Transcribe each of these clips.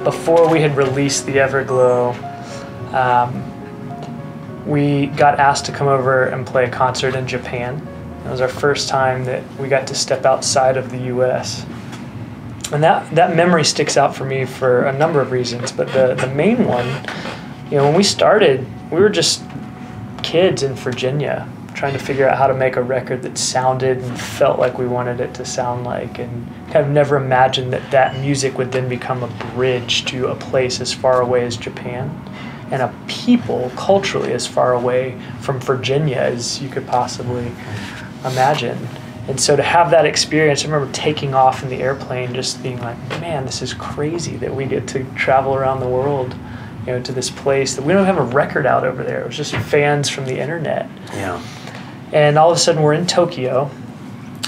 before we had released the Everglow, we got asked to come over and play a concert in Japan. It was our first time that we got to step outside of the U.S. And that memory sticks out for me for a number of reasons, but the main one, when we started, we were just kids in Virginia trying to figure out how to make a record that sounded and felt like we wanted it to sound like, and kind of never imagined that music would then become a bridge to a place as far away as Japan and a people culturally as far away from Virginia as you could possibly imagine. And so to have that experience, I remember taking off in the airplane just being like, man, this is crazy that we get to travel around the world, to this place that we don't have a record out over there. It was just fans from the internet. Yeah. And all of a sudden we're in Tokyo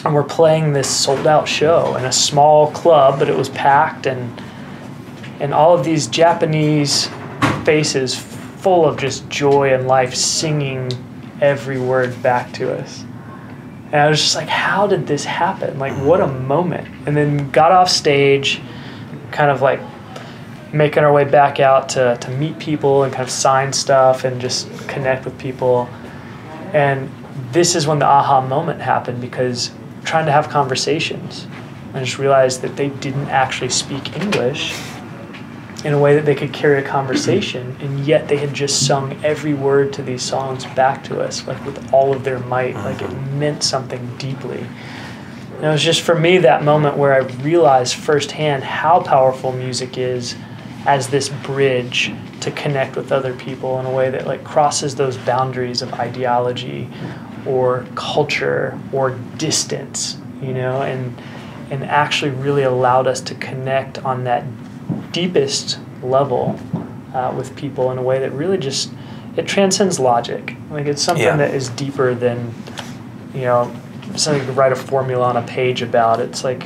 and we're playing this sold out show in a small club, but it was packed, and all of these Japanese faces full of just joy and life singing every word back to us. And I was just like, how did this happen? Like, what a moment. And then got off stage, kind of like making our way back out to meet people and kind of sign stuff and just connect with people. And this is when the aha moment happened, because trying to have conversations, I just realized that they didn't actually speak English in a way that they could carry a conversation, and yet they had just sung every word to these songs back to us, like with all of their might, like it meant something deeply. And it was just for me that moment where I realized firsthand how powerful music is as this bridge to connect with other people in a way that like crosses those boundaries of ideology or culture or distance, and actually really allowed us to connect on that deepest level with people in a way that really just, it transcends logic. Like it's something that is deeper than, something you could write a formula on a page about. It's like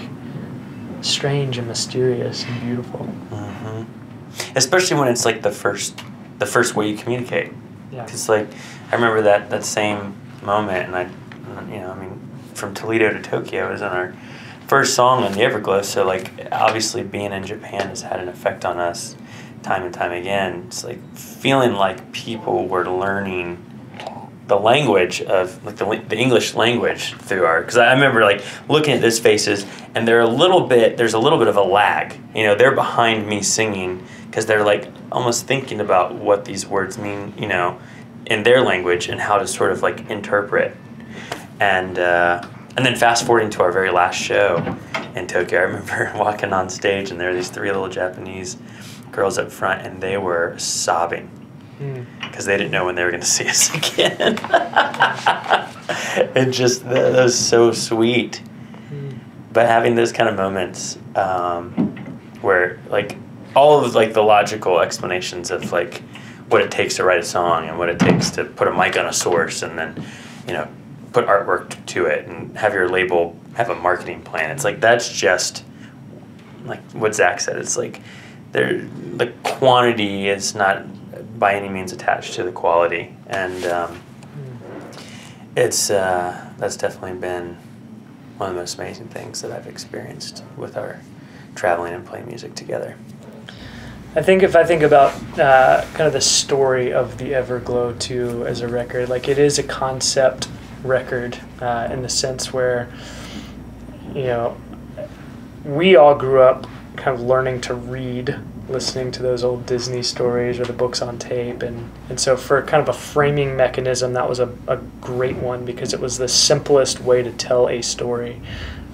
strange and mysterious and beautiful. Mm-hmm. Especially when it's like the first way you communicate. Yeah. Because like I remember that same moment, and from Toledo to Tokyo was on our first song on the Everglow. So like obviously being in Japan has had an effect on us time and time again. It's like feeling like people were learning the language of like the English language through our, because I remember like looking at those faces, and there's a little bit of a lag. They're behind me singing because they're like almost thinking about what these words mean, in their language and how to sort of like interpret. And then fast forwarding to our very last show in Tokyo, I remember walking on stage and there were these 3 little Japanese girls up front, and they were sobbing because they didn't know when they were going to see us again. And just that was so sweet. But having those kind of moments where like all of like the logical explanations of like what it takes to write a song and what it takes to put a mic on a source and then put artwork to it and have your label have a marketing plan. It's like that's just like what Zach said. It's like the quantity is not by any means attached to the quality, and that's definitely been one of the most amazing things that I've experienced with our traveling and playing music together. I think if I think about kind of the story of the Everglow too as a record, like it is a concept record in the sense where, we all grew up kind of learning to read, listening to those old Disney stories or the books on tape. And so for kind of a framing mechanism, that was a great one, because it was the simplest way to tell a story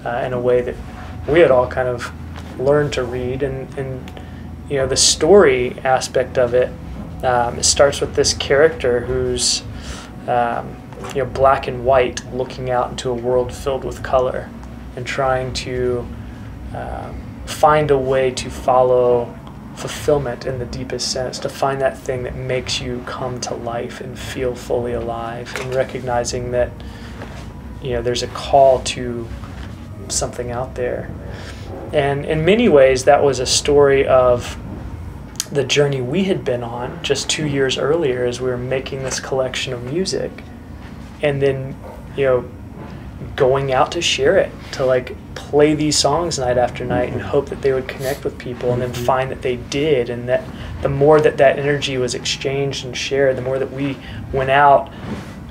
in a way that we had all kind of learned to read. And the story aspect of it, it starts with this character who's black and white, looking out into a world filled with color and trying to find a way to follow fulfillment in the deepest sense, to find that thing that makes you come to life and feel fully alive, and recognizing that there's a call to something out there. And in many ways that was a story of the journey we had been on just 2 years earlier as we were making this collection of music. And then going out to share it, to like play these songs night after night and hope that they would connect with people, and then find that they did, and that the more that that energy was exchanged and shared, the more that we went out,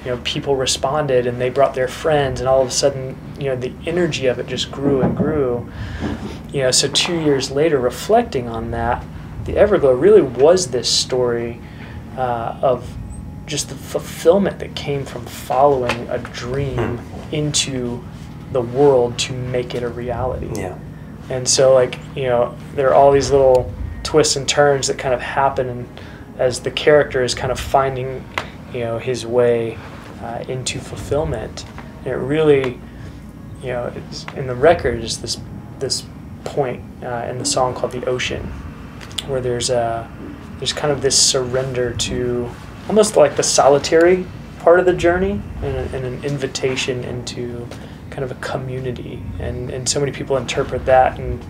you know, people responded and they brought their friends, and all of a sudden, you know, the energy of it just grew and grew. You know, so 2 years later, reflecting on that, the Everglow really was this story of just the fulfillment that came from following a dream into the world to make it a reality. Yeah. And so, like, you know, there are all these little twists and turns that kind of happen, and as the character is kind of finding, you know, his way into fulfillment. And it really, you know, it's, in the record is this point in the song called "The Ocean," where there's kind of this surrender to almost like the solitary part of the journey, and an invitation into kind of a community. And so many people interpret that and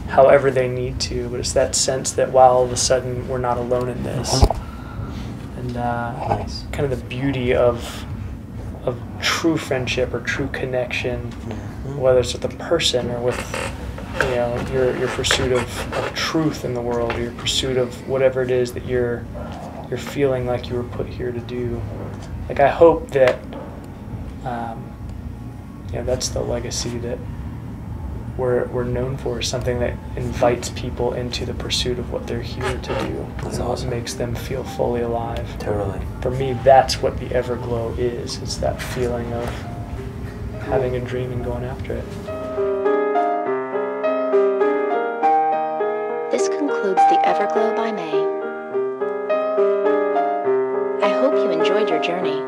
however they need to, but it's that sense that, wow, all of a sudden we're not alone in this. And Nice. kind of the beauty of true friendship or true connection, whether it's with a person or with, you know, your pursuit of truth in the world, or your pursuit of whatever it is that you're feeling like you were put here to do. Like, I hope that you know, that's the legacy that we're known for, something that invites people into the pursuit of what they're here to do. That's and awesome. What makes them feel fully alive. Totally. For me, that's what the Everglow is. It's that feeling of having a dream and going after it. This concludes the Everglow by May. I hope you enjoyed your journey.